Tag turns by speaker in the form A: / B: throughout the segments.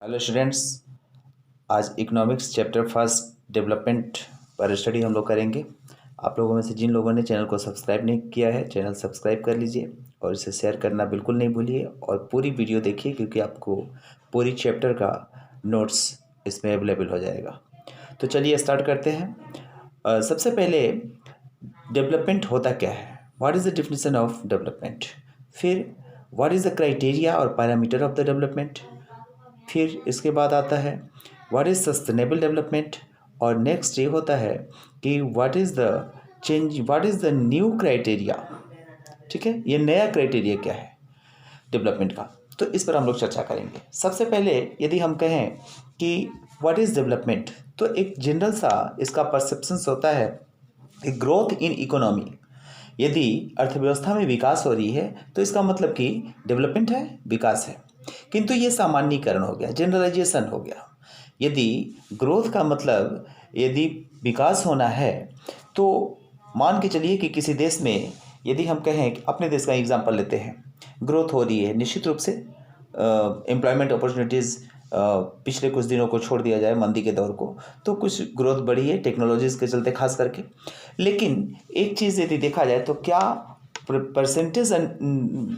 A: Hello students. आज economics chapter first development पर study हम लोग करेंगे। आप लोगों में से जिन लोगों ने चैनल को सब्सक्राइब नहीं किया है, चैनल सब्सक्राइब कर लीजिए और इसे शेयर करना बिल्कुल नहीं भूलिए और पूरी वीडियो देखिए, क्योंकि आपको पूरी चैप्टर का नोट्स इसमें अवेलेबल हो जाएगा। तो चलिए स्टार्ट करते हैं। सबसे पहले डेवलपमेंट होता क्या है, what is the definition of development. फिर व्हाट इज़ द क्राइटेरिया और पैरामीटर ऑफ द डेवलपमेंट। फिर इसके बाद आता है व्हाट इज़ सस्टेनेबल डेवलपमेंट। और नेक्स्ट ये होता है कि what is the change, what is the new criteria. ठीक है, ये नया क्राइटेरिया क्या है डेवलपमेंट का, तो इस पर हम लोग चर्चा करेंगे। सबसे पहले यदि हम कहें कि व्हाट इज़ डेवलपमेंट, तो एक जनरल सा इसका परसेप्शंस होता है कि ग्रोथ इन इकोनॉमी। यदि अर्थव्यवस्था में विकास हो रही है तो इसका मतलब कि डेवलपमेंट है, विकास है। किंतु ये सामान्यीकरण हो गया, जनरलाइजेशन हो गया। यदि ग्रोथ का मतलब यदि विकास होना है तो मान के चलिए कि किसी देश में, यदि हम कहें कि अपने देश का एग्जांपल लेते हैं, ग्रोथ हो रही है, निश्चित रूप से एम्प्लॉयमेंट अपॉर्चुनिटीज़ पिछले कुछ दिनों को छोड़ दिया जाए, मंदी के दौर को, तो कुछ ग्रोथ बढ़ी है टेक्नोलॉजीज़ के चलते खास करके। लेकिन एक चीज़ यदि देखा जाए तो क्या परसेंटेज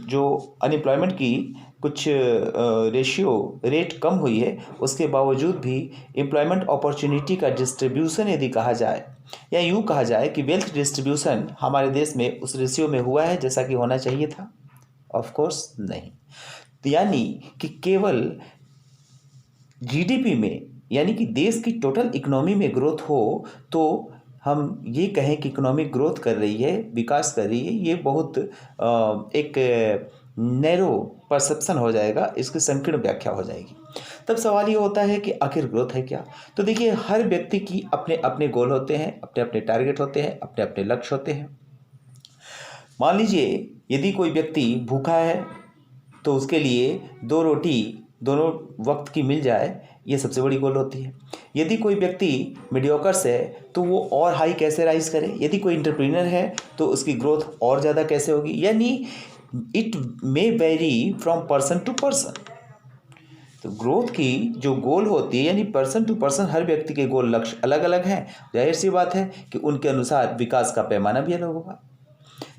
A: जो अनएम्प्लॉयमेंट की कुछ रेशियो रेट कम हुई है, उसके बावजूद भी एम्प्लॉयमेंट अपॉर्चुनिटी का डिस्ट्रीब्यूशन यदि कहा जाए, या यूँ कहा जाए कि वेल्थ डिस्ट्रीब्यूशन हमारे देश में उस रेशियो में हुआ है जैसा कि होना चाहिए था? ऑफ कोर्स नहीं। तो यानी कि केवल जीडीपी में, यानी कि देश की टोटल इकोनॉमी में ग्रोथ हो तो हम ये कहें कि इकोनॉमिक ग्रोथ कर रही है, विकास कर रही है, ये बहुत एक नैरो परसेप्शन हो जाएगा, इसकी संकीर्ण व्याख्या हो जाएगी। तब सवाल ये होता है कि आखिर ग्रोथ है क्या। तो देखिए, हर व्यक्ति की अपने अपने गोल होते हैं, अपने अपने टारगेट होते हैं, अपने अपने लक्ष्य होते हैं। मान लीजिए यदि कोई व्यक्ति भूखा है तो उसके लिए 2 रोटी दोनों वक्त की मिल जाए, ये सबसे बड़ी गोल होती है। यदि कोई व्यक्ति मीडियोकर्स है तो वो और हाई कैसे राइज करे। यदि कोई एंटरप्रेन्योर है तो उसकी ग्रोथ और ज़्यादा कैसे होगी। यानी it may vary from person to person. तो ग्रोथ की जो गोल होती है, यानी पर्सन टू पर्सन हर व्यक्ति के गोल लक्ष्य अलग अलग हैं। जाहिर सी बात है कि उनके अनुसार विकास का पैमाना भी अलग होगा।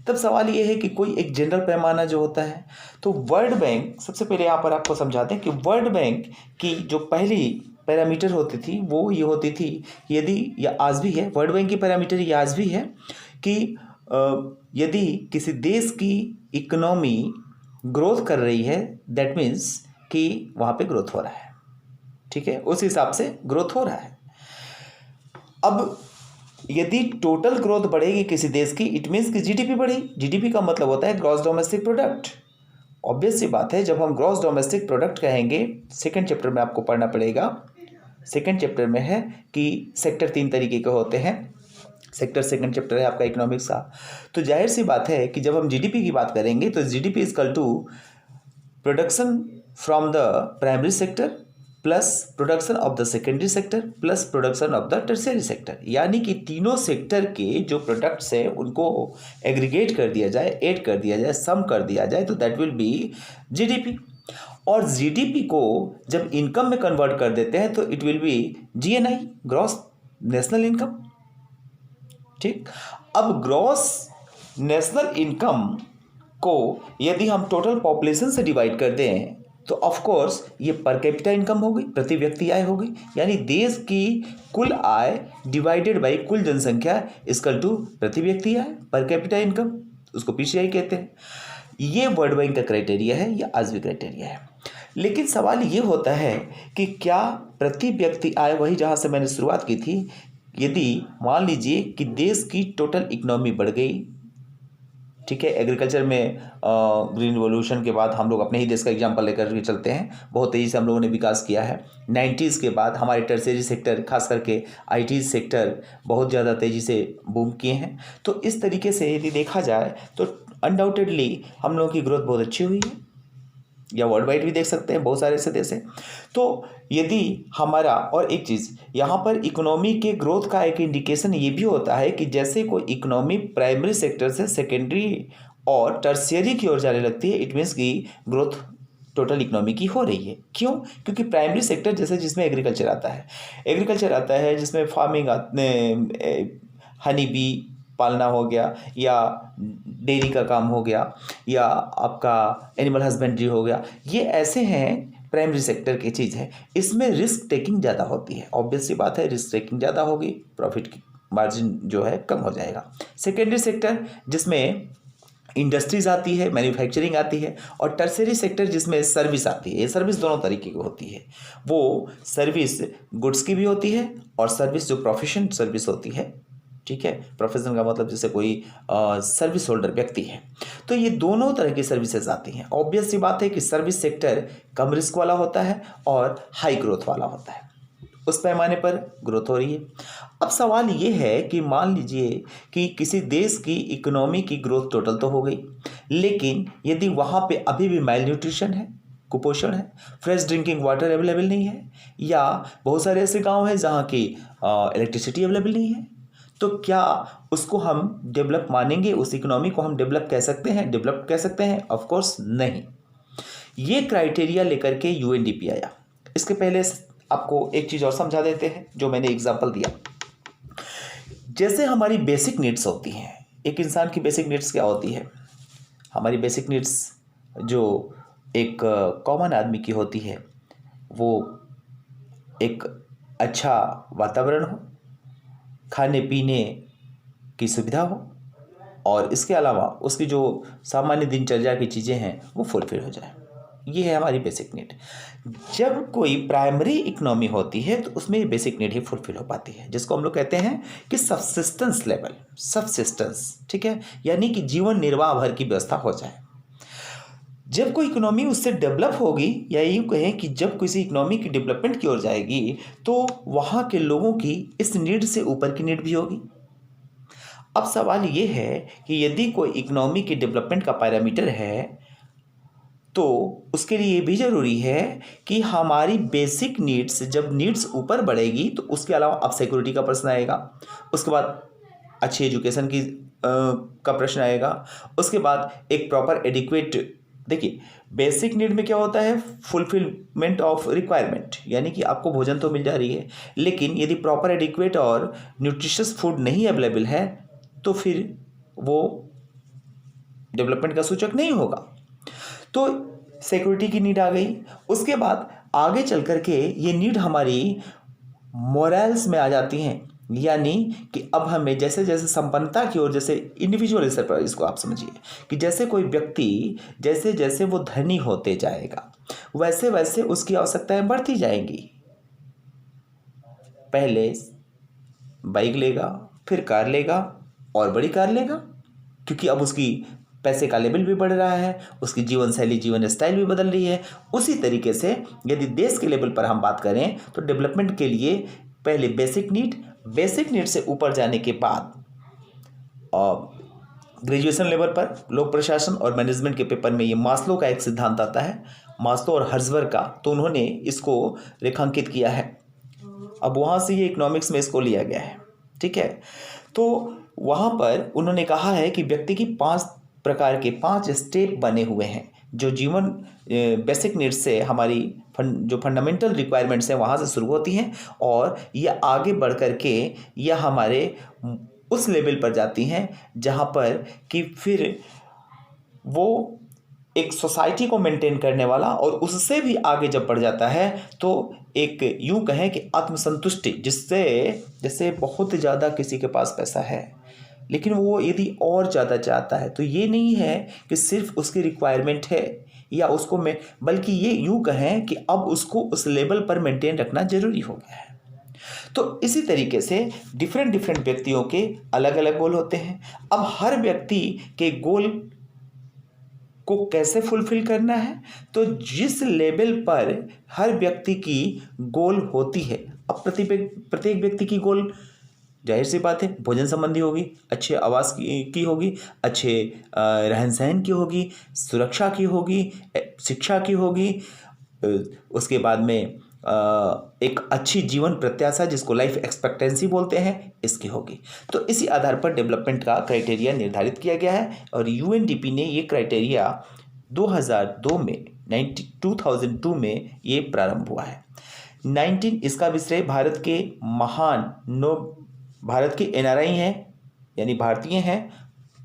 A: तब सवाल ये है कि कोई एक जनरल पैमाना जो होता है, तो वर्ल्ड बैंक, सबसे पहले यहाँ पर आपको समझाते हैं कि वर्ल्ड बैंक की जो पहली पैरामीटर होती थी वो ये होती थी, यदि या आज भी है, वर्ल्ड बैंक की पैरामीटर ये आज भी है कि यदि किसी देश की इकोनॉमी ग्रोथ कर रही है, दैट मीन्स कि वहाँ पे ग्रोथ हो रहा है। ठीक है, उस हिसाब से ग्रोथ हो रहा है। अब यदि टोटल ग्रोथ बढ़ेगी किसी देश की, इट मीन्स कि जीडीपी बढ़ेगी। जीडीपी का मतलब होता है ग्रॉस डोमेस्टिक प्रोडक्ट। ऑब्वियस सी बात है, जब हम ग्रॉस डोमेस्टिक प्रोडक्ट कहेंगे, सेकंड चैप्टर में आपको पढ़ना पड़ेगा। सेकंड चैप्टर में है कि सेक्टर 3 तरीके के होते हैं। सेक्टर सेकंड चैप्टर है आपका इकोनॉमिक्स का। तो जाहिर सी बात है कि जब हम जीडीपी की बात करेंगे तो GDP equal to production from the primary sector plus production of the secondary sector plus production of the tertiary sector. यानी कि तीनों सेक्टर के जो प्रोडक्ट्स हैं उनको एग्रीगेट कर दिया जाए, ऐड कर दिया जाए, सम कर दिया जाए, तो दैट विल बी जीडीपी। और जीडीपी को जब इनकम में कन्वर्ट कर देते हैं तो it will B GNI, gross national income. ठीक, अब ग्रॉस नेशनल इनकम को यदि हम टोटल पॉपुलेशन से डिवाइड कर दें तो ऑफ कोर्स ये पर कैपिटा इनकम हो गई, प्रति व्यक्ति आय हो गई। यानी देश की कुल आय डिवाइडेड बाई कुल जनसंख्या इक्वल टू प्रति व्यक्ति आय, पर कैपिटा इनकम, उसको पीसीआई कहते हैं। ये वर्ल्ड बैंक का क्राइटेरिया है, या आज भी क्राइटेरिया है। लेकिन सवाल ये होता है कि क्या प्रति व्यक्ति आय, वही जहाँ से मैंने शुरुआत की थी, यदि मान लीजिए कि देश की टोटल इकोनॉमी बढ़ गई, ठीक है, एग्रीकल्चर में ग्रीन रिवॉल्यूशन के बाद हम लोग अपने ही देश का एग्जांपल लेकर के चलते हैं, बहुत तेज़ी से हम लोगों ने विकास किया है। 90s के बाद हमारे टर्शियरी सेक्टर, खास करके आईटी सेक्टर बहुत ज़्यादा तेज़ी से बूम किए हैं। तो इस तरीके से यदि देखा जाए तो अनडाउटेडली हम लोगों की ग्रोथ बहुत अच्छी हुई है, या वर्ल्ड वाइड भी देख सकते हैं, बहुत सारे ऐसे देश हैं। तो यदि हमारा, और एक चीज़ यहाँ पर इकोनॉमी के ग्रोथ का एक इंडिकेशन ये भी होता है कि जैसे कोई इकोनॉमी प्राइमरी सेक्टर से सेकेंडरी और टर्शियरी की ओर जाने लगती है, इट मीन्स की ग्रोथ टोटल इकोनॉमी की हो रही है। क्यों? क्योंकि प्राइमरी सेक्टर जैसे जिसमें एग्रीकल्चर आता है जिसमें फार्मिंग हनी बी पालना हो गया, या डेयरी का काम हो गया, या आपका एनिमल हस्बेंड्री हो गया, ये ऐसे हैं प्राइमरी सेक्टर की चीज़ है। इसमें रिस्क टेकिंग ज़्यादा होती है, ऑब्वियस सी बात है, रिस्क टेकिंग ज़्यादा होगी, प्रॉफिट की मार्जिन जो है कम हो जाएगा। सेकेंडरी सेक्टर जिसमें इंडस्ट्रीज आती है, मैन्युफैक्चरिंग आती है, और टर्सरी सेक्टर जिसमें सर्विस आती है। ये सर्विस दोनों तरीके की होती है, वो सर्विस गुड्स की भी होती है और सर्विस जो प्रोफेशन सर्विस होती है, ठीक है, प्रोफेशन का मतलब जैसे कोई सर्विस होल्डर व्यक्ति है, तो ये दोनों तरह की सर्विसेज आती हैं। ऑब्वियस सी बात है कि सर्विस सेक्टर कम रिस्क वाला होता है और हाई ग्रोथ वाला होता है, उस पैमाने पर ग्रोथ हो रही है। अब सवाल ये है कि मान लीजिए कि किसी देश की इकोनॉमी की ग्रोथ टोटल तो हो गई, लेकिन यदि वहाँ पे अभी भी माइल न्यूट्रिशन है, कुपोषण है, फ्रेश ड्रिंकिंग वाटर अवेलेबल नहीं है, या बहुत सारे ऐसे गांव हैं जहाँ की इलेक्ट्रिसिटी अवेलेबल नहीं है, तो क्या उसको हम डेवलप मानेंगे? उस इकोनॉमी को हम डेवलप कह सकते हैं? ऑफ कोर्स नहीं। ये क्राइटेरिया लेकर के यूएनडीपी आया। इसके पहले आपको एक चीज़ और समझा देते हैं जो मैंने एग्जांपल दिया। जैसे हमारी बेसिक नीड्स होती हैं, एक इंसान की बेसिक नीड्स क्या होती है? हमारी बेसिक नीड्स जो एक कॉमन आदमी की होती है, वो एक अच्छा वातावरण हो, खाने पीने की सुविधा हो, और इसके अलावा उसकी जो सामान्य दिनचर्या की चीज़ें हैं वो फुलफिल हो जाए। ये है हमारी बेसिक नीड। जब कोई प्राइमरी इकोनॉमी होती है तो उसमें ये बेसिक नीड ही फुलफिल हो पाती है, जिसको हम लोग कहते हैं कि सबसिस्टेंस लेवल, ठीक है, यानी कि जीवन निर्वाह भर की व्यवस्था हो जाए। जब कोई इकोनॉमी उससे डेवलप होगी, या यूँ कहें कि जब किसी इकोनॉमी की डेवलपमेंट की ओर जाएगी, तो वहाँ के लोगों की इस नीड से ऊपर की नीड भी होगी। अब सवाल ये है कि यदि कोई इकोनॉमी की डेवलपमेंट का पैरामीटर है, तो उसके लिए ये भी ज़रूरी है कि हमारी बेसिक नीड्स, जब नीड्स ऊपर बढ़ेगी तो उसके अलावा अब सिक्योरिटी का प्रश्न आएगा, उसके बाद अच्छी एजुकेशन की का प्रश्न आएगा, उसके बाद एक प्रॉपर एडिक्वेट। देखिए, बेसिक नीड में क्या होता है? फुलफिलमेंट ऑफ रिक्वायरमेंट, यानी कि आपको भोजन तो मिल जा रही है, लेकिन यदि प्रॉपर एडिक्वेट और न्यूट्रिशियस फूड नहीं अवेलेबल है तो फिर वो डेवलपमेंट का सूचक नहीं होगा। तो सिक्योरिटी की नीड आ गई। उसके बाद आगे चल कर के ये नीड हमारी मोरल्स में आ जाती हैं, यानी कि अब हमें जैसे जैसे संपन्नता की ओर, जैसे इंडिविजुअल स्तर पर इसको आप समझिए कि जैसे कोई व्यक्ति जैसे जैसे वो धनी होते जाएगा, वैसे वैसे उसकी आवश्यकताएं बढ़ती जाएंगी। पहले बाइक लेगा, फिर कार लेगा और बड़ी कार लेगा, क्योंकि अब उसकी पैसे का लेवल भी बढ़ रहा है, उसकी जीवन शैली, जीवन स्टाइल भी बदल रही है। उसी तरीके से यदि देश के लेवल पर हम बात करें तो डेवलपमेंट के लिए पहले बेसिक नीड से ऊपर जाने के बाद ग्रेजुएशन लेवल पर लोक प्रशासन और मैनेजमेंट के पेपर में ये मास्लो का एक सिद्धांत आता है, मास्लो और हर्ट्जबर्ग का, तो उन्होंने इसको रेखांकित किया है। अब वहाँ से ये इकोनॉमिक्स में इसको लिया गया है, ठीक है। तो वहाँ पर उन्होंने कहा है कि व्यक्ति की 5 प्रकार के 5 स्टेप बने हुए हैं, जो जीवन बेसिक नीड्स से हमारी जो फंडामेंटल रिक्वायरमेंट्स हैं वहाँ से शुरू होती हैं, और ये आगे बढ़ कर के यह हमारे उस लेवल पर जाती हैं जहाँ पर कि फिर वो एक सोसाइटी को मेंटेन करने वाला, और उससे भी आगे जब बढ़ जाता है तो एक यूँ कहें कि आत्मसंतुष्टि, जिससे जैसे बहुत ज़्यादा किसी के पास पैसा है लेकिन वो यदि और ज़्यादा चाहता है, तो ये नहीं है कि सिर्फ उसकी रिक्वायरमेंट है या उसको में, बल्कि ये यूँ कहें कि अब उसको उस लेवल पर मेंटेन रखना ज़रूरी हो गया है। तो इसी तरीके से डिफरेंट व्यक्तियों के अलग अलग गोल होते हैं। अब हर व्यक्ति के गोल को कैसे फुलफिल करना है, तो जिस लेवल पर हर व्यक्ति की गोल होती है, अब प्रत्येक व्यक्ति की गोल जाहिर सी बात है भोजन संबंधी होगी, अच्छे आवास की होगी, अच्छे रहन सहन की होगी, सुरक्षा की होगी, शिक्षा की होगी, उसके बाद में एक अच्छी जीवन प्रत्याशा जिसको लाइफ एक्सपेक्टेंसी बोलते हैं, इसकी होगी। तो इसी आधार पर डेवलपमेंट का क्राइटेरिया निर्धारित किया गया है, और यूएनडीपी ने ये क्राइटेरिया 2002 में 2002 में ये प्रारंभ हुआ है। 19 इसका विषय भारत के महान नो भारत के एनआरआई हैं, यानी भारतीय हैं,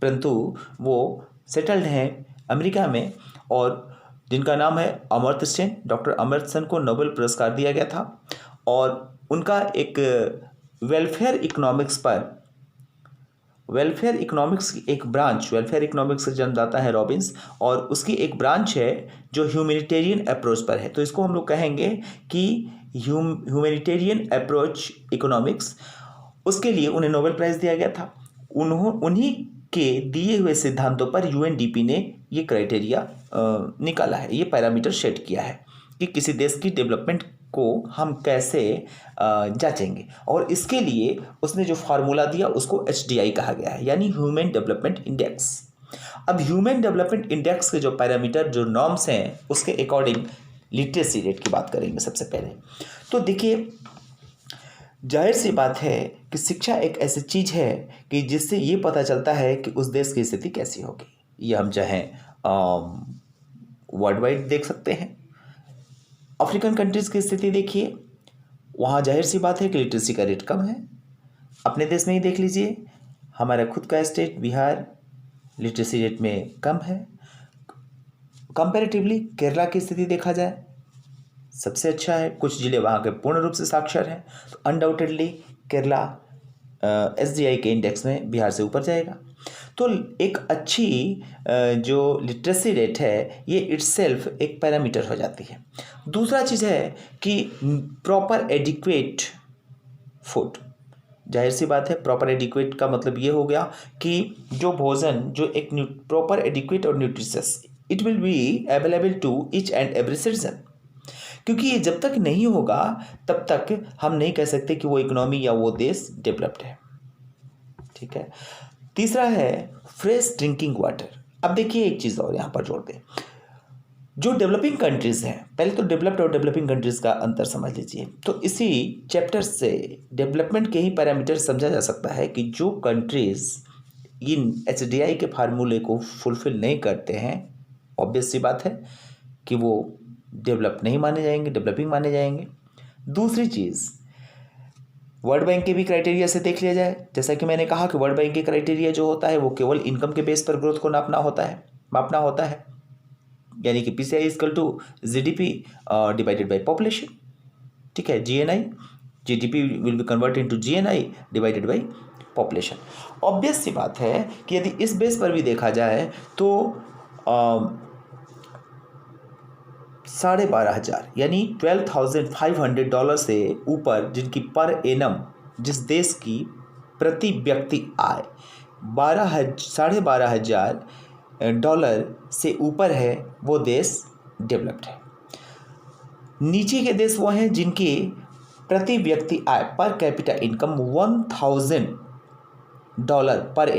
A: परंतु वो सेटल्ड हैं अमेरिका में, और जिनका नाम है अमर्त्य सेन। डॉक्टर अमर्त्य सेन को नोबेल पुरस्कार दिया गया था, और उनका एक वेलफेयर इकोनॉमिक्स की एक ब्रांच, वेलफेयर इकोनॉमिक्स का जन्मदाता है रॉबिन्स, और उसकी एक ब्रांच है जो ह्यूमैनिटेरियन अप्रोच पर है। तो इसको हम लोग कहेंगे कि ह्यूमैनिटेरियन अप्रोच इकोनॉमिक्स, उसके लिए उन्हें नोबेल प्राइज़ दिया गया था। उन्हीं के दिए हुए सिद्धांतों पर यूएनडीपी ने ये क्राइटेरिया निकाला है, ये पैरामीटर सेट किया है कि किसी देश की डेवलपमेंट को हम कैसे जांचेंगे, और इसके लिए उसने जो फार्मूला दिया उसको HDI कहा गया है, यानी ह्यूमन डेवलपमेंट इंडेक्स। अब ह्यूमन डेवलपमेंट इंडेक्स के जो पैरामीटर, जो नॉर्म्स हैं, उसके अकॉर्डिंग लिटरेसी रेट की बात करेंगे सबसे पहले। तो देखिए, जाहिर सी बात है कि शिक्षा एक ऐसी चीज़ है कि जिससे ये पता चलता है कि उस देश की स्थिति कैसी होगी। ये हम चाहें वर्ल्ड वाइड देख सकते हैं। अफ्रीकन कंट्रीज़ की स्थिति देखिए, वहाँ जाहिर सी बात है कि लिटरेसी का रेट कम है। अपने देश में ही देख लीजिए, हमारा खुद का स्टेट बिहार लिटरेसी रेट में कम है। कंपैरेटिवली केरला की स्थिति देखा जाए सबसे अच्छा है, कुछ ज़िले वहाँ के पूर्ण रूप से साक्षर हैं, तो अनडाउटेडली केरला SDI के इंडेक्स में बिहार से ऊपर जाएगा। तो एक अच्छी जो लिटरेसी रेट है, ये इटसेल्फ एक पैरामीटर हो जाती है। दूसरा चीज़ है कि प्रॉपर एडिक्वेट फूड। जाहिर सी बात है, प्रॉपर एडिक्वेट का मतलब ये हो गया कि जो भोजन, जो एक प्रॉपर एडिक्वेट और nutritious, it will be available to each and every citizen. क्योंकि ये जब तक नहीं होगा तब तक हम नहीं कह सकते कि वो इकोनॉमी या वो देश डेवलप्ड है। ठीक है। तीसरा है फ्रेश ड्रिंकिंग वाटर। अब देखिए, एक चीज़ और यहाँ पर जोड़ दें, जो डेवलपिंग कंट्रीज़ हैं, पहले तो डेवलप्ड और डेवलपिंग कंट्रीज़ का अंतर समझ लीजिए। तो इसी चैप्टर से डेवलपमेंट के ही पैरामीटर समझा जा सकता है कि जो कंट्रीज़ इन HDI के फार्मूले को फुलफिल नहीं करते हैं, ऑब्वियस सी बात है कि वो डेवलप नहीं माने जाएंगे, डेवलपिंग माने जाएंगे। दूसरी चीज़, वर्ल्ड बैंक के भी क्राइटेरिया से देख लिया जाए। जैसा कि मैंने कहा कि वर्ल्ड बैंक के क्राइटेरिया जो होता है वो केवल इनकम के बेस पर ग्रोथ को मापना होता है, यानी कि PCI equal to GDP divided by population. ठीक है, GNI, GDP will be convert into GNI divided by population. Obvious सी बात है कि यदि इस बेस पर भी देखा जाए तो 12,500 यानी $12,500 से ऊपर जिनकी पर एनम, जिस देश की प्रति व्यक्ति आय $12,500 से ऊपर है, वो देश डेवलप्ड है। नीचे के देश वो हैं जिनकी प्रति व्यक्ति आय, per capita income $1,000 per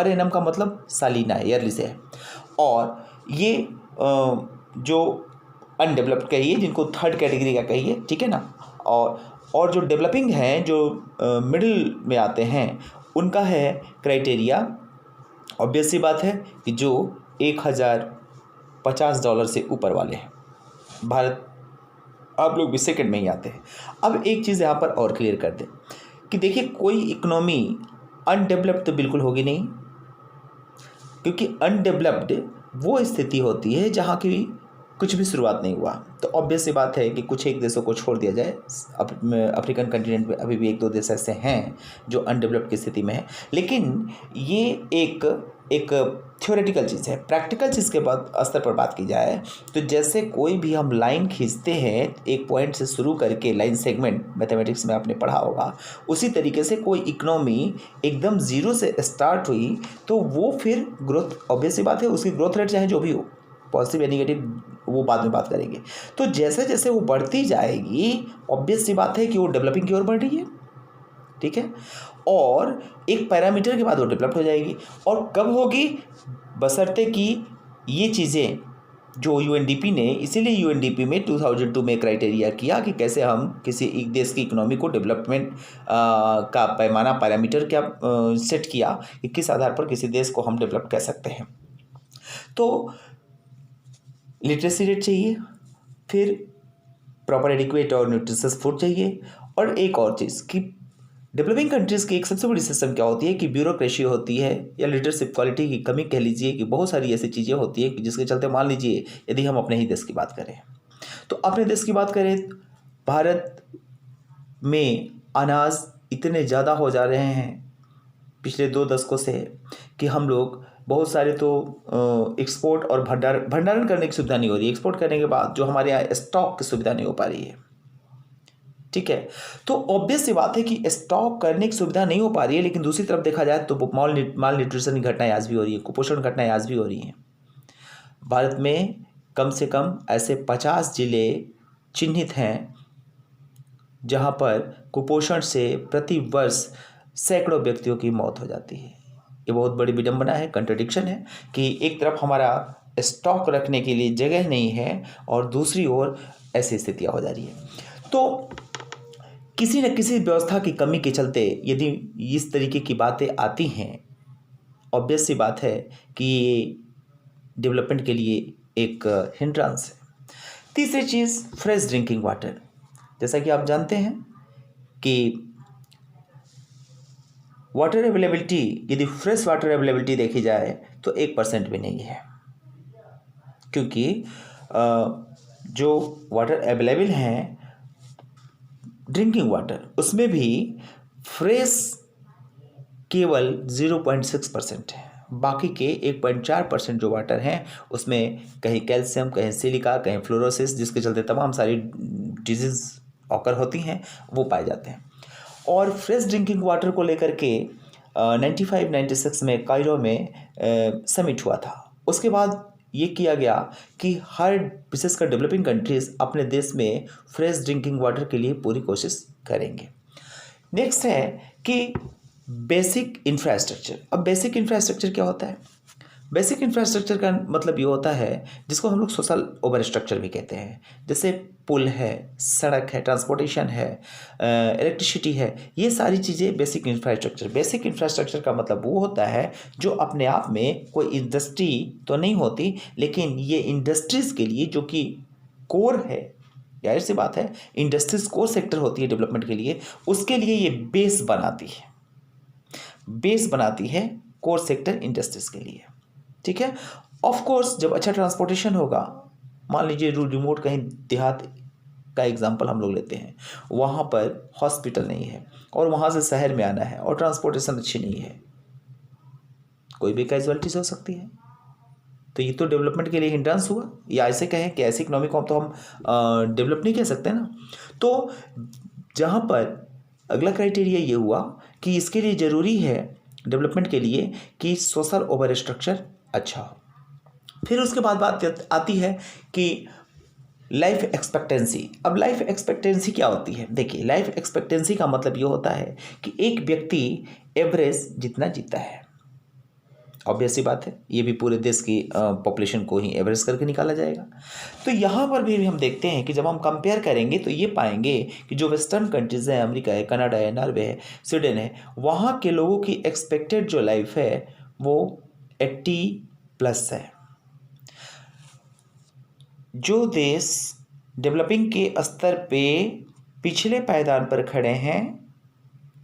A: annum का मतलब सालाना, ईयरली से है। और ये जो अनडेवलप्ड कहिए, जिनको थर्ड कैटेगरी का कहिए, ठीक है ना। और जो डेवलपिंग हैं, जो मिडिल में आते हैं, उनका है क्राइटेरिया, ऑब्वियस सी बात है कि जो $1,050 से ऊपर वाले हैं। भारत, आप लोग भी सेकंड में ही आते हैं। अब एक चीज़ यहाँ पर और क्लियर कर दें कि देखिए, कोई इकोनॉमी अनडेवलप्ड तो बिल्कुल होगी नहीं, क्योंकि अनडेवलप्ड वो स्थिति होती है जहाँ की कुछ भी शुरुआत नहीं हुआ। तो ऑब्वियस सी बात है कि कुछ एक देशों को छोड़ दिया जाए, अफ्रीकन कंटिनेंट में अभी भी 1-2 देश ऐसे हैं जो अनडेवलप्ड की स्थिति में है। लेकिन ये एक थ्योरेटिकल चीज़ है। प्रैक्टिकल चीज़ के बाद स्तर पर बात की जाए तो जैसे कोई भी हम लाइन खींचते हैं, एक पॉइंट से शुरू करके, लाइन सेगमेंट मैथमेटिक्स में आपने पढ़ा होगा, उसी तरीके से कोई इकोनॉमी एकदम ज़ीरो से स्टार्ट हुई तो वो फिर ग्रोथ, ऑब्वियस सी बात है, उसकी ग्रोथ रेट चाहे जो भी हो, पॉजिटिव या नेगेटिव, वो बाद में बात करेंगे। तो जैसे जैसे वो बढ़ती जाएगी, ऑब्वियस सी बात है कि वो डेवलपिंग की ओर बढ़ रही है। ठीक है, और एक पैरामीटर के बाद वो डेवलप हो जाएगी। और कब होगी? बशर्ते कि ये चीज़ें जो यूएनडीपी ने, इसीलिए यूएनडीपी में 2002 में क्राइटेरिया किया कि कैसे हम किसी एक देश की इकोनॉमी को डेवलपमेंट का पैमाना, पैरामीटर क्या सेट किया कि किस आधार पर किसी देश को हम डेवलप कर सकते हैं। तो लिटरेसी रेट चाहिए, फिर प्रॉपर एडिक्वेट और न्यूट्रिशियस फूड चाहिए, और एक और चीज़ कि डेवलपिंग कंट्रीज़ की एक सबसे बड़ी सिस्टम क्या होती है कि ब्यूरोक्रेसी होती है, या लीडरशिप क्वालिटी की कमी कह लीजिए, कि बहुत सारी ऐसी चीज़ें होती हैं कि जिसके चलते मान लीजिए यदि हम अपने ही देश की बात करें, तो अपने देश की बात करें, भारत में अनाज इतने ज़्यादा हो जा रहे हैं पिछले 2 दशकों से कि हम लोग बहुत सारे तो एक्सपोर्ट और भंडारण करने की सुविधा नहीं हो रही है। एक्सपोर्ट करने के बाद जो हमारे यहाँ स्टॉक की सुविधा नहीं हो पा रही है, ठीक है। तो ऑब्वियस सी बात है कि स्टॉक करने की सुविधा नहीं हो पा रही है, लेकिन दूसरी तरफ देखा जाए तो माल न्यूट्रिशन की घटनाएं आज भी हो रही है, कुपोषण घटनाएं आज भी हो रही हैं। भारत में कम से कम ऐसे 50 जिले चिन्हित हैं जहां पर कुपोषण से प्रति वर्ष सैकड़ों व्यक्तियों की मौत हो जाती है। ये बहुत बड़ी विडंबना है, कंट्रडिक्शन है कि एक तरफ हमारा स्टॉक रखने के लिए जगह नहीं है और दूसरी ओर ऐसी स्थितियां हो जा रही है। तो किसी न किसी व्यवस्था की कमी के चलते यदि इस तरीके की बातें आती हैं, ऑब्वियस सी बात है कि ये डेवलपमेंट के लिए एक हिंड्रेंस है। तीसरी चीज़, फ्रेश ड्रिंकिंग वाटर। जैसा कि आप जानते हैं कि वाटर अवेलेबिलिटी, यदि फ्रेश वाटर अवेलेबिलिटी देखी जाए तो 1% भी नहीं है, क्योंकि जो वाटर अवेलेबल हैं ड्रिंकिंग वाटर, उसमें भी फ्रेश केवल 0.6% है। बाकी के 1.4% जो वाटर हैं उसमें कहीं कैल्शियम, कहीं सिलिका, कहीं फ्लोरोसिस, जिसके चलते तमाम सारी डिजीज़ ऑकर होती हैं, वो पाए जाते हैं। और फ्रेश ड्रिंकिंग वाटर को लेकर के 95-96 में कायरो में समिट हुआ था। उसके बाद ये किया गया कि हर विशेषकर डेवलपिंग कंट्रीज़ अपने देश में फ्रेश ड्रिंकिंग वाटर के लिए पूरी कोशिश करेंगे। नेक्स्ट है कि बेसिक इंफ्रास्ट्रक्चर। अब बेसिक इंफ्रास्ट्रक्चर क्या होता है? बेसिक इंफ्रास्ट्रक्चर का मतलब ये होता है जिसको हम लोग सोशल ओवर स्ट्रक्चर भी कहते हैं, जैसे पुल है, सड़क है, ट्रांसपोर्टेशन है, इलेक्ट्रिसिटी है, ये सारी चीज़ें बेसिक इंफ्रास्ट्रक्चर। बेसिक इंफ्रास्ट्रक्चर का मतलब वो होता है जो अपने आप में कोई इंडस्ट्री तो नहीं होती, लेकिन ये इंडस्ट्रीज़ के लिए जो कि कोर है, जाहिर सी बात है इंडस्ट्रीज कोर सेक्टर होती है डेवलपमेंट के लिए, उसके लिए ये बेस बनाती है कोर सेक्टर इंडस्ट्रीज के लिए, ठीक है। ऑफ कोर्स जब अच्छा ट्रांसपोर्टेशन होगा, मान लीजिए रिमोट कहीं देहात का एग्जांपल हम लोग लेते हैं, वहाँ पर हॉस्पिटल नहीं है और वहाँ से शहर में आना है और ट्रांसपोर्टेशन अच्छी नहीं है, कोई भी कैजुअलिटीज हो सकती है। तो ये तो डेवलपमेंट के लिए हिंड्रेंस हुआ, या ऐसे कहें कि ऐसी इकोनॉमी को तो हम डेवलप नहीं कह सकते ना। तो जहाँ पर अगला क्राइटेरिया ये हुआ कि इसके लिए ज़रूरी है डेवलपमेंट के लिए कि सोशल ओवर स्ट्रक्चर अच्छा हो। फिर उसके बाद बात आती है कि लाइफ एक्सपेक्टेंसी। अब लाइफ एक्सपेक्टेंसी क्या होती है? देखिए, लाइफ एक्सपेक्टेंसी का मतलब ये होता है कि एक व्यक्ति एवरेज जितना जीता है, ऑब्वियस सी बात है, ये भी पूरे देश की पॉपुलेशन को ही एवरेज करके निकाला जाएगा। तो यहाँ पर भी हम देखते हैं कि जब हम कंपेयर करेंगे तो ये पाएंगे कि जो वेस्टर्न कंट्रीज़ हैं, अमेरिका है, कनाडा है, नॉर्वे है, स्वीडन है, वहाँ के लोगों की एक्सपेक्टेड जो लाइफ है वो 80+ है। जो देश डेवलपिंग के स्तर पे पिछले पायदान पर खड़े हैं,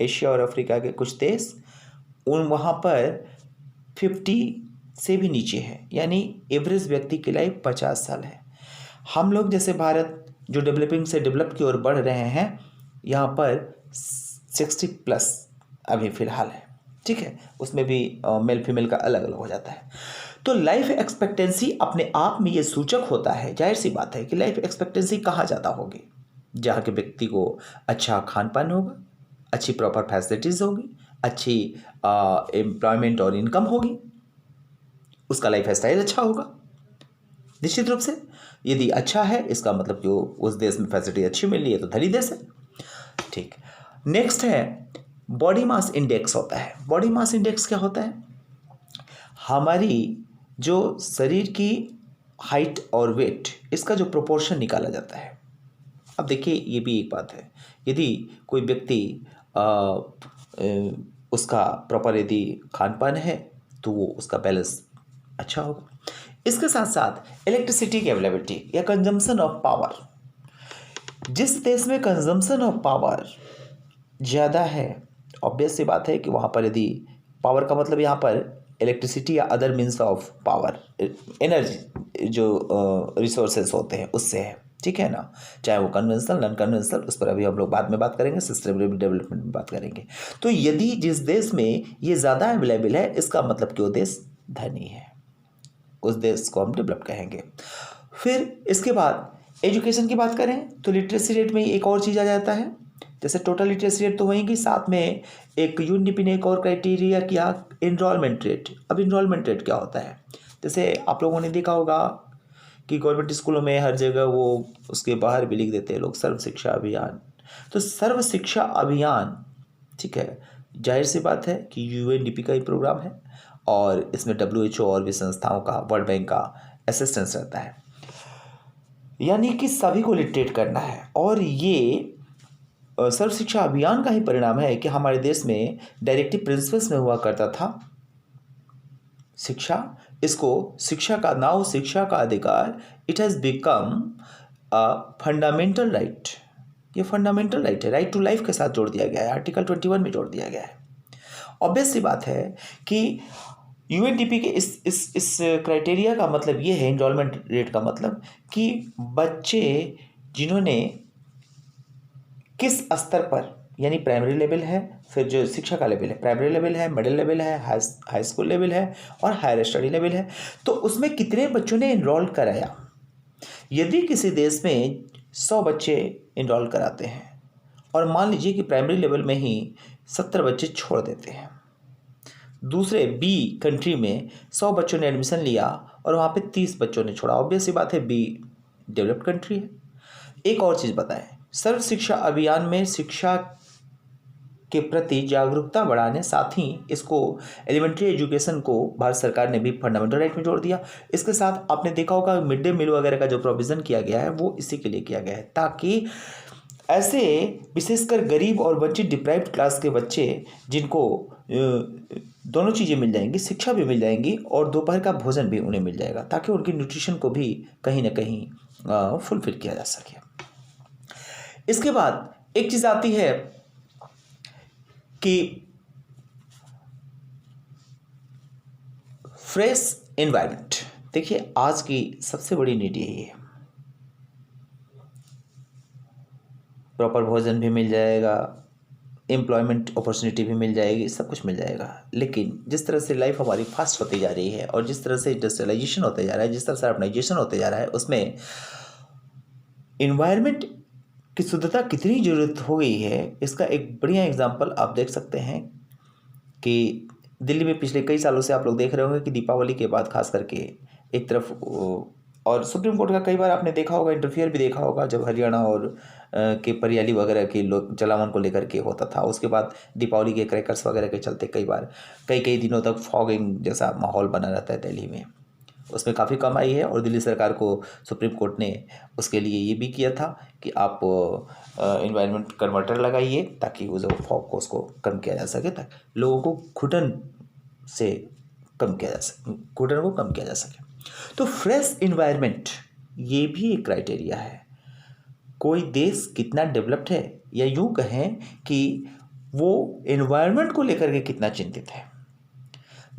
A: एशिया और अफ्रीका के कुछ देश, वहाँ पर 50 से भी नीचे है, यानी एवरेज व्यक्ति की लाइफ 50 साल है। हम लोग जैसे भारत जो डेवलपिंग से डेवलप की ओर बढ़ रहे हैं, यहाँ पर 60+ अभी फ़िलहाल है, ठीक है। उसमें भी मेल फीमेल का अलग अलग हो जाता है। तो लाइफ एक्सपेक्टेंसी अपने आप में ये सूचक होता है, जाहिर सी बात है कि लाइफ एक्सपेक्टेंसी कहाँ ज़्यादा होगी? जहाँ के व्यक्ति को अच्छा खान पान होगा, अच्छी प्रॉपर फैसिलिटीज़ होगी, अच्छी एम्प्लॉयमेंट और इनकम होगी, उसका लाइफ स्टाइल अच्छा होगा। निश्चित रूप से यदि अच्छा है, इसका मतलब जो उस देश में फैसिलिटी अच्छी मिल रही है तो धनी देश है, ठीक। नेक्स्ट है बॉडी मास इंडेक्स होता है। बॉडी मास इंडेक्स क्या होता है? हमारी जो शरीर की हाइट और वेट, इसका जो प्रोपोर्शन निकाला जाता है। अब देखिए, ये भी एक बात है, यदि कोई व्यक्ति उसका प्रॉपर यदि खान पान है तो वो उसका बैलेंस अच्छा होगा। इसके साथ साथ इलेक्ट्रिसिटी की अवेलेबिलिटी या कंजम्पशन ऑफ पावर। जिस देश में कंजम्पशन ऑफ पावर ज़्यादा है, ऑब्वियस सी बात है कि वहाँ पर यदि पावर का मतलब यहाँ पर इलेक्ट्रिसिटी या other means of power, energy जो रिसोर्सेज होते हैं उससे है, ठीक है ना, चाहे वो कन्वेंशनल नॉन कन्वेंशनल, उस पर अभी हम लोग बाद में बात करेंगे, सस्टेनेबल डेवलपमेंट में बात करेंगे। तो यदि जिस देश में ये ज़्यादा अवेलेबल है, इसका मतलब कि वो देश धनी है, उस देश को हम डेवलप कहेंगे। फिर इसके बाद एजुकेशन की बात करें तो लिटरेसी रेट में एक और चीज़ आ जाता है, जैसे टोटल लिटरेसी रेट तो वहीं साथ में एक यूएनडीपी ने एक और क्राइटेरिया किया, इनरोलमेंट रेट। अब इनरोलमेंट रेट क्या होता है, जैसे आप लोगों ने देखा होगा कि गवर्नमेंट स्कूलों में हर जगह वो उसके बाहर भी लिख देते हैं लोग सर्व शिक्षा अभियान। तो सर्व शिक्षा अभियान, ठीक है, जाहिर सी बात है कि यूएनडीपी का ही प्रोग्राम है और इसमें डब्ल्यूएचओ और भी संस्थाओं का, वर्ल्ड बैंक का असिस्टेंस रहता है, यानी कि सभी को लिटरेट करना है। और ये सर्व शिक्षा अभियान का ही परिणाम है कि हमारे देश में डायरेक्टिव प्रिंसिपल्स में हुआ करता था शिक्षा, इसको शिक्षा का नाउ शिक्षा का अधिकार, it has become a fundamental right. ये फंडामेंटल राइट है, राइट टू लाइफ के साथ जोड़ दिया गया है, आर्टिकल 21 में जोड़ दिया गया है। ऑब्वियस सी बात है कि यूएनडीपी के इस क्राइटेरिया का मतलब ये है, इनरोलमेंट रेट का मतलब कि बच्चे जिन्होंने किस स्तर पर, यानी प्राइमरी लेवल है, फिर जो शिक्षा का लेवल है प्राइमरी लेवल है, मिडिल लेवल है, हाई स्कूल लेवल है और हायर स्टडी लेवल है, तो उसमें कितने बच्चों ने इनरोल कराया। यदि किसी देश में 100 बच्चे इनरोल कराते हैं और मान लीजिए कि प्राइमरी लेवल में ही 70 बच्चे छोड़ देते हैं, दूसरे बी कंट्री में 100 बच्चों ने एडमिशन लिया और वहाँ पे 30 बच्चों ने छोड़ा, ऑब्वियस सी बात है बी डेवलप्ड कंट्री है। एक और चीज़ बताएं, सर्व शिक्षा अभियान में शिक्षा के प्रति जागरूकता बढ़ाने, साथ ही इसको एलिमेंट्री एजुकेशन को भारत सरकार ने भी फंडामेंटल राइट में जोड़ दिया। इसके साथ आपने देखा होगा मिड डे मील वगैरह का जो प्रोविज़न किया गया है वो इसी के लिए किया गया है, ताकि ऐसे विशेषकर गरीब और वंचित डिप्राइव्ड क्लास के बच्चे जिनको दोनों चीज़ें मिल जाएंगी, शिक्षा भी मिल जाएंगी और दोपहर का भोजन भी उन्हें मिल जाएगा, ताकि उनकी न्यूट्रिशन को भी कहीं ना कहीं फुलफिल किया जा सके। इसके बाद एक चीज़ आती है कि फ्रेश एनवायरनमेंट। देखिए आज की सबसे बड़ी नीड यही है, प्रॉपर भोजन भी मिल जाएगा, एम्प्लॉयमेंट अपॉर्चुनिटी भी मिल जाएगी, सब कुछ मिल जाएगा, लेकिन जिस तरह से लाइफ हमारी फास्ट होती जा रही है और जिस तरह से इंडस्ट्रियलाइजेशन होते जा रहा है, जिस तरह से अर्बनाइजेशन होते जा रहा है, उसमें इन्वायरमेंट की शुद्धता कितनी ज़रूरत हो गई है, इसका एक बढ़िया एग्जांपल आप देख सकते हैं कि दिल्ली में पिछले कई सालों से आप लोग देख रहे होंगे कि दीपावली के बाद खास करके एक तरफ, और सुप्रीम कोर्ट का कई बार आपने देखा होगा, इंटरफियर भी देखा होगा, जब हरियाणा और के परियाली वगैरह के लोग जलावन को लेकर के होता था, उसके बाद दीपावली के क्रैकर्स वगैरह के चलते कई बार कई दिनों तक फॉगिंग जैसा माहौल बना रहता है दिल्ली में, उसमें काफ़ी कम आई है। और दिल्ली सरकार को सुप्रीम कोर्ट ने उसके लिए ये भी किया था कि आप इन्वायरमेंट कन्वर्टर लगाइए ताकि वो जो फॉग को उसको कम किया जा सके, ताकि लोगों को घुटन से कम किया जा सके, घुटन को कम किया जा सके। तो फ्रेश इन्वायरमेंट ये भी एक क्राइटेरिया है, कोई देश कितना डेवलप्ड है, या यूँ कहें कि वो इन्वायरमेंट को लेकर के कितना चिंतित है।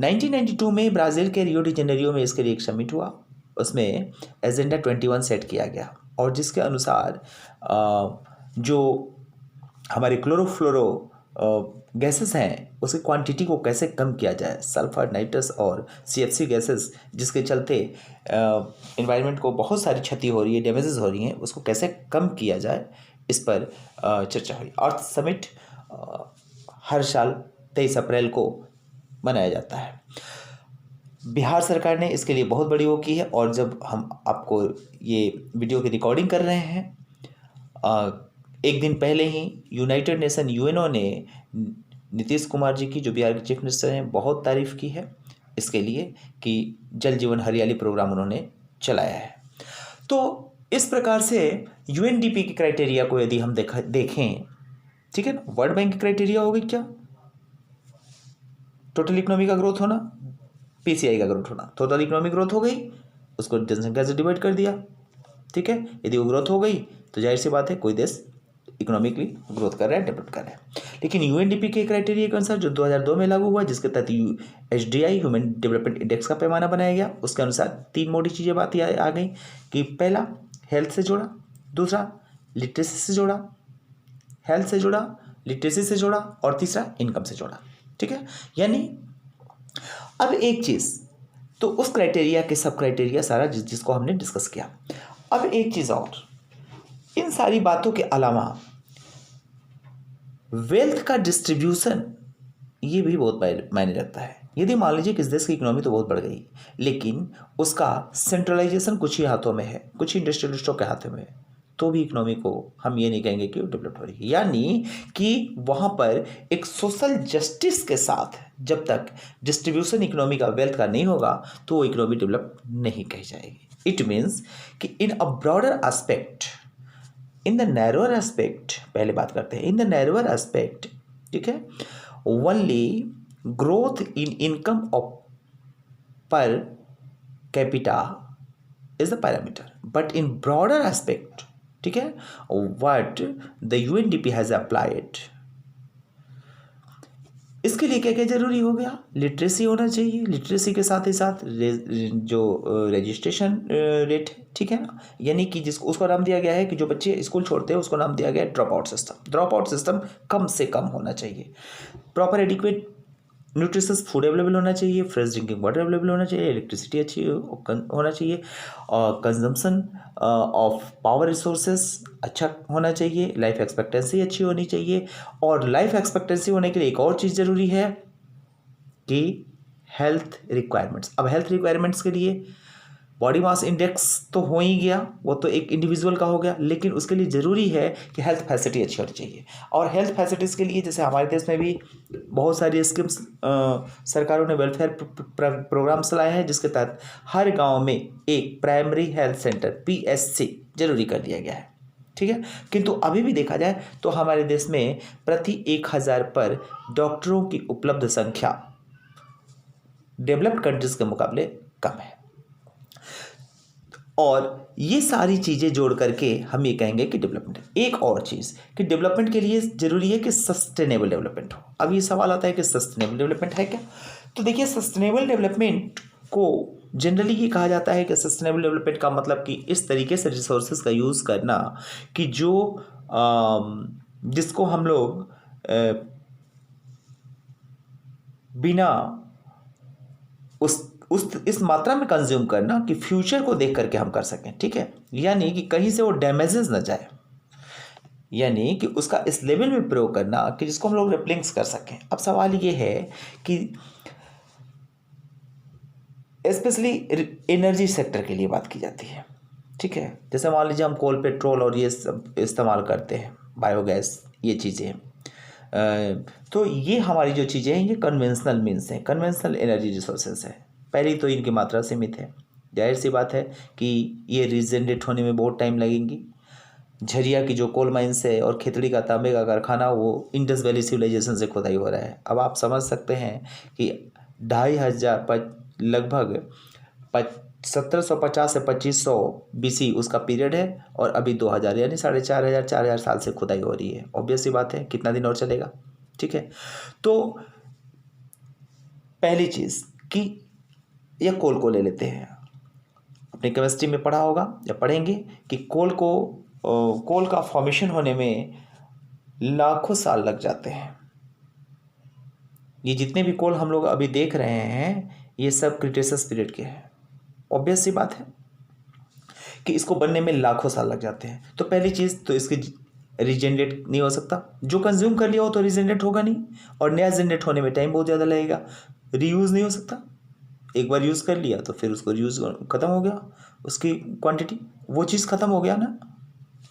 A: 1992 में ब्राज़ील के रियो डी जेनेरियो में इसके लिए एक समिट हुआ, उसमें एजेंडा 21 सेट किया गया और जिसके अनुसार जो हमारे क्लोरोफ्लोरो गैसेस हैं उसकी क्वांटिटी को कैसे कम किया जाए, सल्फर, नाइट्रस और सीएफसी गैसेस जिसके चलते एनवायरनमेंट को बहुत सारी क्षति हो रही है, डैमेजेस हो रही हैं, उसको कैसे कम किया जाए, इस पर चर्चा हुई। अर्थ समिट हर साल 23 अप्रैल को मनाया जाता है। बिहार सरकार ने इसके लिए बहुत बड़ी वो की है, और जब हम आपको ये वीडियो की रिकॉर्डिंग कर रहे हैं, एक दिन पहले ही यूनाइटेड नेशन यूएनओ ने नीतीश कुमार जी की, जो बिहार के चीफ मिनिस्टर हैं, बहुत तारीफ़ की है इसके लिए कि जल जीवन हरियाली प्रोग्राम उन्होंने चलाया है। तो इस प्रकार से यूएनडीपी की क्राइटेरिया को यदि हम देखें, ठीक है ना, वर्ल्ड बैंक की क्राइटेरिया हो गई क्या, टोटल इकोनॉमी का ग्रोथ होना, पीसीआई का ग्रोथ होना, टोटल इकोनॉमिक ग्रोथ हो गई, उसको जनसंख्या से डिवाइड कर दिया, ठीक है। यदि वो ग्रोथ हो गई तो जाहिर सी बात है कोई देश इकोनॉमिकली ग्रोथ कर रहा है, डेवलप कर रहा है। लेकिन यूएनडीपी के क्राइटेरिया के अनुसार जो 2002 में लागू हुआ, जिसके तहत एचडीआई ह्यूमन डेवलपमेंट इंडेक्स का पैमाना बनाया गया, उसके अनुसार 3 मोटी चीज़ें बात आ गई कि पहला हेल्थ से जोड़ा, दूसरा लिटरेसी से जोड़ा, हेल्थ से जोड़ा, लिटरेसी से जोड़ा, और तीसरा इनकम से जोड़ा, ठीक है। यानी अब एक चीज़ तो उस क्राइटेरिया के सब क्राइटेरिया सारा जिसको हमने डिस्कस किया। अब एक चीज़ और, इन सारी बातों के अलावा वेल्थ का डिस्ट्रीब्यूशन ये भी बहुत मायने रखता है। यदि मान लीजिए किस देश की इकोनॉमी तो बहुत बढ़ गई, लेकिन उसका सेंट्रलाइजेशन कुछ ही हाथों में है, कुछ ही इंडस्ट्रियलिस्टों के हाथों में है, तो भी इकोनॉमी को हम ये नहीं कहेंगे कि वो डेवलप हो रही है। यानी कि वहाँ पर एक सोशल जस्टिस के साथ जब तक डिस्ट्रीब्यूशन इकोनॉमी का, वेल्थ का नहीं होगा, तो वो इकोनॉमी डेवलप नहीं कही जाएगी। इट मीन्स कि in a broader aspect, in the narrower aspect, पहले बात करते हैं इन द नैरोअर एस्पेक्ट, ठीक है, only growth in income of per capita is the parameter, but in broader aspect, ठीक है, what the UNDP has applied, इसके लिए क्या क्या जरूरी हो गया, लिटरेसी होना चाहिए, लिटरेसी के साथ ही साथ जो रजिस्ट्रेशन रेट, ठीक है ना, यानी कि जिसको उसको नाम दिया गया है कि जो बच्चे स्कूल छोड़ते हैं उसको नाम दिया गया है drop out system. Drop out system कम से कम होना चाहिए, proper adequate nutritious food available होना चाहिए, फ्रेश ड्रिंकिंग वाटर अवेलेबल होना चाहिए, इलेक्ट्रिसिटी अच्छी होना चाहिए, और कंजम्पशन ऑफ पावर रिसोर्सेज अच्छा होना चाहिए, लाइफ एक्सपेक्टेंसी अच्छी होनी चाहिए, और लाइफ एक्सपेक्टेंसी होने के लिए एक और चीज़ ज़रूरी है कि हेल्थ रिक्वायरमेंट्स। अब हेल्थ रिक्वायरमेंट्स के लिए बॉडी मास इंडेक्स तो हो ही गया, वो तो एक इंडिविजुअल का हो गया, लेकिन उसके लिए ज़रूरी है कि हेल्थ फैसिलिटी अच्छी होनी चाहिए। और हेल्थ फैसिलिटीज़ के लिए जैसे हमारे देश में भी बहुत सारी स्कीम्स सरकारों ने वेलफेयर प्रोग्राम चलाए हैं, जिसके तहत हर गांव में एक प्राइमरी हेल्थ सेंटर PSC जरूरी कर दिया गया है, ठीक है। किंतु अभी भी देखा जाए तो हमारे देश में प्रति 1000 पर डॉक्टरों की उपलब्ध संख्या डेवलप्ड कंट्रीज के मुकाबले कम है। और ये सारी चीज़ें जोड़ करके हम ये कहेंगे कि डेवलपमेंट है। एक और चीज़ कि डेवलपमेंट के लिए ज़रूरी है कि सस्टेनेबल डेवलपमेंट हो। अब ये सवाल आता है कि सस्टेनेबल डेवलपमेंट है क्या? तो देखिए, सस्टेनेबल डेवलपमेंट को जनरली ये कहा जाता है कि सस्टेनेबल डेवलपमेंट का मतलब कि इस तरीके से रिसोर्सेज का यूज़ करना कि जो जिसको हम लोग बिना इस मात्रा में कंज्यूम करना कि फ्यूचर को देख करके हम कर सकें, ठीक है। यानी कि कहीं से वो डैमेजेस न जाए, यानी कि उसका इस लेवल में प्रयोग करना कि जिसको हम लोग रिप्लेस कर सकें। अब सवाल ये है कि स्पेशली एनर्जी सेक्टर के लिए बात की जाती है, ठीक है। जैसे मान लीजिए हम कोल, पेट्रोल और ये सब इस्तेमाल करते हैं, बायोगैस, ये चीज़ें, तो ये हमारी जो चीज़ें हैं ये कन्वेंशनल मीन्स हैं, कन्वेंशनल एनर्जी रिसोर्सेज है। पहली तो इनकी मात्रा सीमित है, जाहिर सी बात है कि ये रीजनरेट होने में बहुत टाइम लगेंगी। झरिया की जो कोल माइंस है और खेतड़ी का तांबे का कारखाना, वो इंडस वैली सिविलाइजेशन से खुदाई हो रहा है। अब आप समझ सकते हैं कि 2500 लगभग 1750 से 2500 BC उसका पीरियड है, और अभी 2000 यानी 4500 साल से खुदाई हो रही है। ऑब्वियस सी बात है कितना दिन और चलेगा, ठीक है। तो पहली चीज़ कि यह कोल को ले लेते हैं, अपने केमिस्ट्री में पढ़ा होगा या पढ़ेंगे कि कोल का फॉर्मेशन होने में लाखों साल लग जाते हैं। ये जितने भी कोल हम लोग अभी देख रहे हैं ये सब क्रिटेशियस पीरियड के हैं। ऑब्वियस सी बात है कि इसको बनने में लाखों साल लग जाते हैं। तो पहली चीज़ तो इसकी रीजनरेट नहीं हो सकता, जो कंज्यूम कर लिया हो तो रीजनरेट होगा नहीं, और नया जनरेट होने में टाइम बहुत ज़्यादा लगेगा। रीयूज़ नहीं हो सकता, एक बार यूज़ कर लिया तो फिर उसको रीयूज़ ख़त्म हो गया, उसकी क्वांटिटी, वो चीज़ ख़त्म हो गया ना।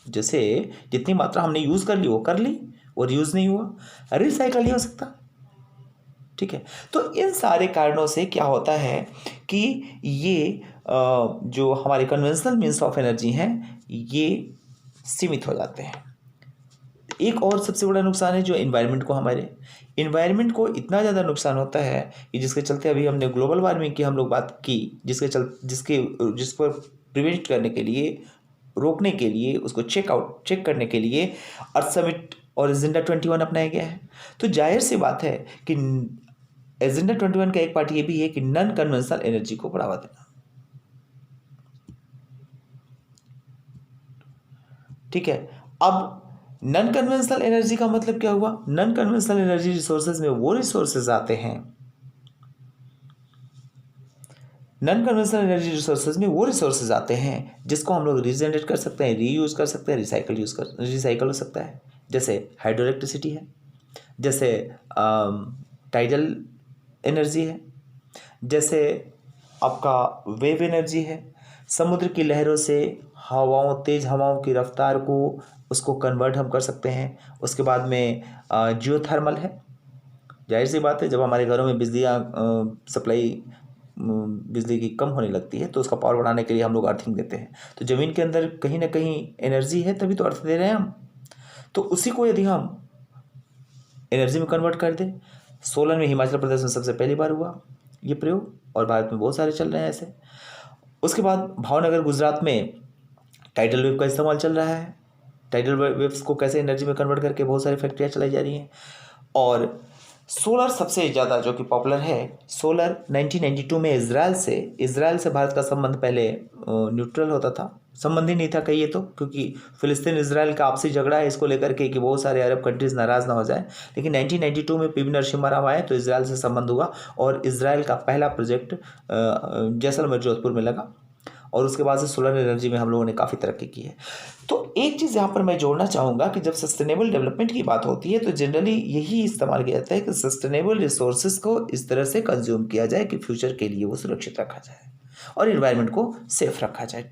A: जैसे जितनी मात्रा हमने यूज़ कर ली वो कर ली, वो रीयूज़ नहीं हुआ, रिसाइकल नहीं हो सकता, ठीक है। तो इन सारे कारणों से क्या होता है कि ये जो हमारे कन्वेंशनल मीन्स ऑफ एनर्जी हैं ये सीमित हो जाते हैं। एक और सबसे बड़ा नुकसान है जो एनवायरनमेंट को, हमारे एनवायरनमेंट को इतना ज़्यादा नुकसान होता है कि जिसके चलते अभी हमने ग्लोबल वार्मिंग की हम लोग बात की, जिस पर प्रिवेंट करने के लिए, रोकने के लिए, उसको चेक करने के लिए अर्थ समिट और एजेंडा 21 अपनाया गया है। तो जाहिर सी बात है कि एजेंडा 21 का एक पार्ट ये भी है कि नॉन कन्वेंशनल एनर्जी को बढ़ावा देना। ठीक है, अब नॉन कन्वेंशनल एनर्जी का मतलब क्या हुआ? नॉन कन्वेंशनल एनर्जी रिसोर्सेज में वो रिसोर्सेज आते हैं, नॉन कन्वेंशनल एनर्जी रिसोर्सेज में वो रिसोर्सेज आते हैं जिसको हम लोग रीजनरेट कर सकते हैं, रीयूज कर सकते हैं, रिसाइकल हो सकता है। जैसे हाइड्रो इलेक्ट्रिसिटी है, जैसे टाइडल एनर्जी है, जैसे आपका वेव एनर्जी है, समुद्र की लहरों से तेज हवाओं की रफ्तार को उसको कन्वर्ट हम कर सकते हैं। उसके बाद में जियोथर्मल है। जाहिर सी बात है, जब हमारे घरों में बिजली की कम होने लगती है तो उसका पावर बढ़ाने के लिए हम लोग अर्थिंग देते हैं। तो ज़मीन के अंदर कहीं ना कहीं एनर्जी है, तभी तो अर्थ दे रहे हैं हम। तो उसी को यदि हम एनर्जी में कन्वर्ट कर दें, सोलर में हिमाचल प्रदेश में सबसे पहली बार हुआ ये प्रयोग, और भारत में बहुत सारे चल रहे हैं ऐसे। उसके बाद भावनगर गुजरात में टाइडल वेव का इस्तेमाल चल रहा है। टाइडल वेव्स को कैसे एनर्जी में कन्वर्ट करके बहुत सारी फैक्ट्रियाँ चलाई जा रही हैं। और सोलर सबसे ज़्यादा जो कि पॉपुलर है, सोलर 1992 में इज़राइल से भारत का संबंध पहले न्यूट्रल होता था, संबंध ही नहीं था कहिए तो, क्योंकि फिलिस्तीन इजराइल का आपसी झगड़ा है इसको लेकर के कि बहुत सारे अरब कंट्रीज नाराज़ ना हो जाए। लेकिन 1992 में पीवी नरसिम्हा राव आए तो इजराइल से संबंध हुआ और इजराइल का पहला प्रोजेक्ट जैसलमेर जोधपुर में लगा, और उसके बाद से सोलर एनर्जी में हम लोगों ने काफ़ी तरक्की की है। तो एक चीज़ यहाँ पर मैं जोड़ना चाहूँगा कि जब सस्टेनेबल डेवलपमेंट की बात होती है तो जनरली यही इस्तेमाल किया जाता है कि सस्टेनेबल रिसोर्सेज को इस तरह से कंज्यूम किया जाए कि फ्यूचर के लिए वो सुरक्षित रखा जाए और इन्वायरमेंट को सेफ रखा जाए।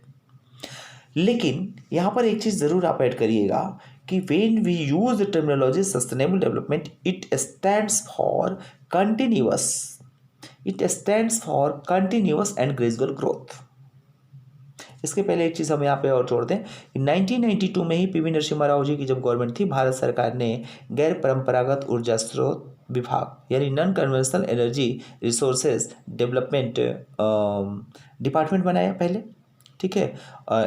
A: लेकिन यहाँ पर एक चीज़ ज़रूर आप ऐड करिएगा कि when we use the terminology sustainable development, it stands for continuous and gradual growth. इसके पहले एक चीज़ हम यहाँ पे और जोड़ दें कि 1992 में ही पीवी नरसिम्हा राव जी की जब गवर्नमेंट थी, भारत सरकार ने गैर परंपरागत ऊर्जा स्रोत विभाग यानी non conventional energy resources development department बनाया पहले, ठीक है,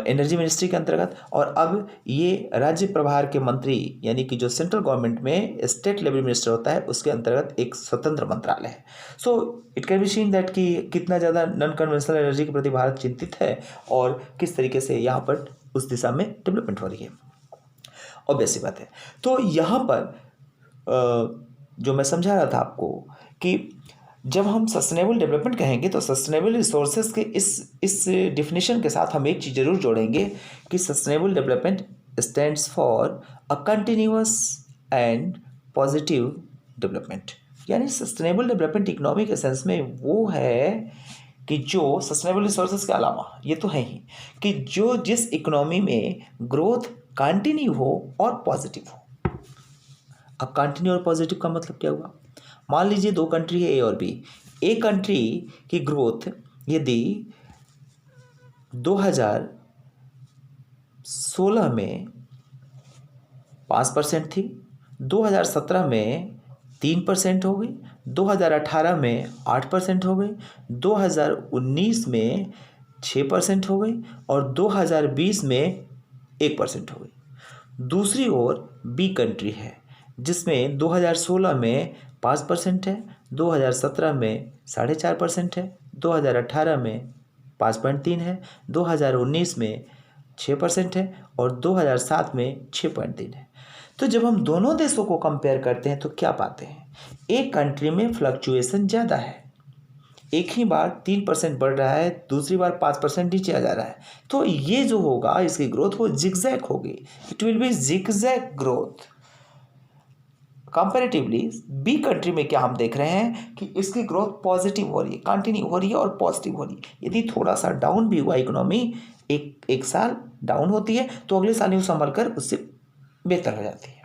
A: एनर्जी मिनिस्ट्री के अंतर्गत। और अब ये राज्य प्रभार के मंत्री यानी कि जो सेंट्रल गवर्नमेंट में स्टेट लेवल मिनिस्टर होता है उसके अंतर्गत एक स्वतंत्र मंत्रालय है। So it can be seen that कि कितना ज़्यादा नॉन कन्वेंशनल एनर्जी के प्रति भारत चिंतित है और किस तरीके से यहाँ पर उस दिशा में डेवलपमेंट हो रही है। ऑब्वियस सी बात है। तो यहाँ पर जो मैं समझा रहा था आपको कि जब हम सस्टेनेबल डेवलपमेंट कहेंगे तो सस्टेनेबल रिसोर्सेज के इस डिफिनेशन के साथ हम एक चीज़ जरूर जोड़ेंगे कि sustainable development stands for a continuous and positive development. यानी सस्टेनेबल डेवलपमेंट इकोनॉमिक के सेंस में वो है कि जो सस्टेनेबल रिसोर्सेज के अलावा ये तो है ही कि जो जिस इकोनॉमी में ग्रोथ कंटिन्यू हो और पॉजिटिव हो। अब कंटिन्यू और पॉजिटिव का मतलब क्या हुआ? मान लीजिए दो कंट्री है ए और बी। ए कंट्री की ग्रोथ यदि 2016 में 5% थी, 2017 में 3% हो गई, 2018 में 8% हो गई, 2019 में 6% हो गई और 2020 में 1% हो गई। दूसरी ओर बी कंट्री है जिसमें 2016 में 5% है, 2017 में 4.5% है, 2018 में 5.3 है, 2019 में 6% है और 2007 में 6.3 है। तो जब हम दोनों देशों को कंपेयर करते हैं तो क्या पाते हैं? एक कंट्री में फ्लक्चुएशन ज़्यादा है, एक ही बार 3% बढ़ रहा है, दूसरी बार 5% नीचे आ जा रहा है। तो ये जो होगा इसकी ग्रोथ वो जिगजैग होगी, it will be zigzag growth. Comparatively B country में क्या हम देख रहे हैं कि इसकी ग्रोथ पॉजिटिव हो रही है, कंटिन्यू हो रही है और पॉजिटिव हो रही है। यदि थोड़ा सा डाउन भी हुआ इकोनॉमी, एक साल डाउन होती है तो अगले साल ही संभल कर उससे बेहतर हो जाती है।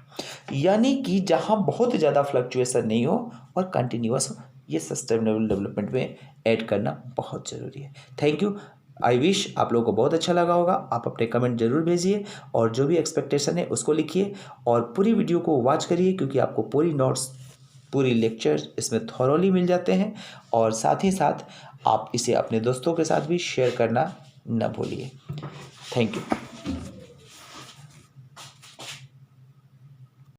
A: यानी कि जहाँ बहुत ज़्यादा फ्लक्चुएशन नहीं हो और कंटिन्यूअस हो, ये सस्टेनेबल डेवलपमेंट में ऐड करना बहुत ज़रूरी है। Thank you. आई विश आप लोगों को बहुत अच्छा लगा होगा। आप अपने कमेंट ज़रूर भेजिए और जो भी एक्सपेक्टेशन है उसको लिखिए और पूरी वीडियो को वॉच करिए, क्योंकि आपको पूरी नोट्स, पूरी लेक्चर इसमें थॉरोली मिल जाते हैं। और साथ ही साथ आप इसे अपने दोस्तों के साथ भी शेयर करना न भूलिए। Thank you.